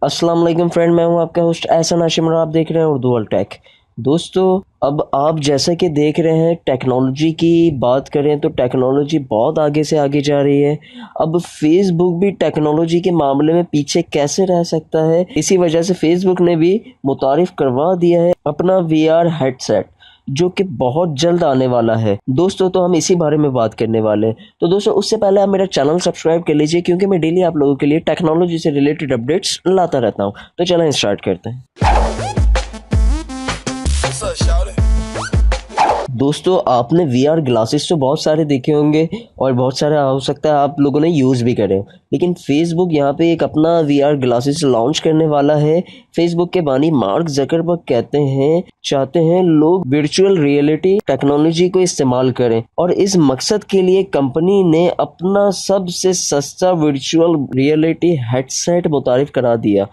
अस्सलाम वालेकुम फ्रेंड, मैं हूं आपका होस्ट एहसन हाशिम और आप देख रहे हैं उर्दू वर्ल्ड टेक। दोस्तों, अब आप जैसा कि देख रहे हैं, टेक्नोलॉजी की बात करें तो टेक्नोलॉजी बहुत आगे से आगे जा रही है। अब फेसबुक भी टेक्नोलॉजी के मामले में पीछे कैसे रह सकता है, इसी वजह से फेसबुक ने भी मुतारिफ करवा दिया है अपना वीआर हेडसेट, जो कि बहुत जल्द आने वाला है। दोस्तों, तो हम इसी बारे में बात करने वाले हैं। तो दोस्तों, उससे पहले आप मेरा चैनल सब्सक्राइब कर लीजिए, क्योंकि मैं डेली आप लोगों के लिए टेक्नोलॉजी से रिलेटेड अपडेट्स लाता रहता हूँ। तो चलें स्टार्ट करते हैं। दोस्तों, आपने वीआर ग्लासेस तो बहुत सारे देखे होंगे और बहुत सारे हो सकता है आप लोगों ने यूज़ भी करे, लेकिन फेसबुक यहाँ पे एक अपना वीआर ग्लासेस लॉन्च करने वाला है। फेसबुक के बानी मार्क जकरबर्ग कहते हैं, चाहते हैं लोग वर्चुअल रियलिटी टेक्नोलॉजी को इस्तेमाल करें, और इस मकसद के लिए कंपनी ने अपना सबसे सस्ता वर्चुअल रियलिटी हेडसेट मुतारिफ करा दिया।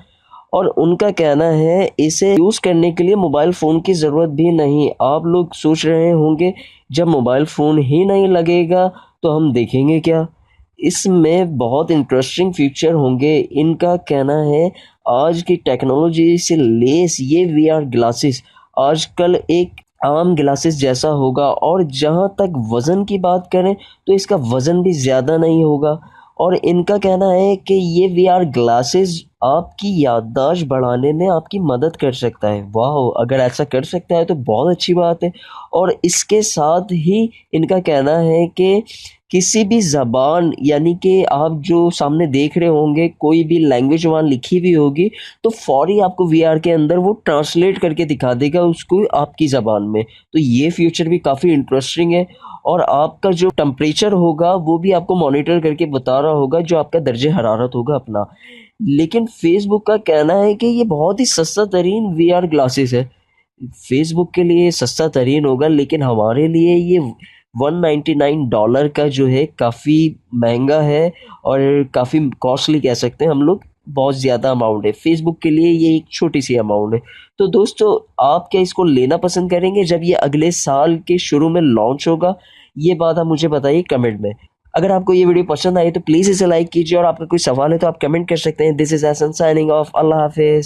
और उनका कहना है इसे यूज़ करने के लिए मोबाइल फ़ोन की ज़रूरत भी नहीं। आप लोग सोच रहे होंगे, जब मोबाइल फ़ोन ही नहीं लगेगा तो हम देखेंगे क्या? इसमें बहुत इंटरेस्टिंग फीचर होंगे। इनका कहना है आज की टेक्नोलॉजी से लेस ये वीआर ग्लासेस आजकल एक आम ग्लासेस जैसा होगा, और जहाँ तक वज़न की बात करें तो इसका वज़न भी ज़्यादा नहीं होगा। और इनका कहना है कि ये वीआर ग्लासेस आपकी याददाश्त बढ़ाने में आपकी मदद कर सकता है। वाह! अगर ऐसा कर सकता है तो बहुत अच्छी बात है। और इसके साथ ही इनका कहना है कि किसी भी ज़बान, यानी कि आप जो सामने देख रहे होंगे, कोई भी लैंग्वेज वहाँ लिखी हुई होगी तो फ़ौरी आपको वीआर के अंदर वो ट्रांसलेट करके दिखा देगा उसको आपकी ज़बान में। तो ये फीचर भी काफ़ी इंटरेस्टिंग है। और आपका जो टेम्परेचर होगा वो भी आपको मॉनिटर करके बता रहा होगा, जो आपका दर्जे हरारत होगा अपना। लेकिन फेसबुक का कहना है कि ये बहुत ही सस्ता तरीन वीआर ग्लासेस है। फेसबुक के लिए सस्ता तरीन होगा, लेकिन हमारे लिए ये $199 का जो है काफ़ी महंगा है, और काफ़ी कॉस्टली कह सकते हैं हम लोग। बहुत ज़्यादा अमाउंट है, फेसबुक के लिए ये एक छोटी सी अमाउंट है। तो दोस्तों, आप क्या इसको लेना पसंद करेंगे जब ये अगले साल के शुरू में लॉन्च होगा? ये बात आप मुझे बताइए कमेंट में। अगर आपको ये वीडियो पसंद आई तो प्लीज़ इसे लाइक कीजिए, और आपका कोई सवाल है तो आप कमेंट कर सकते हैं। This is Ehsan signing off. अल्लाह हाफिज़।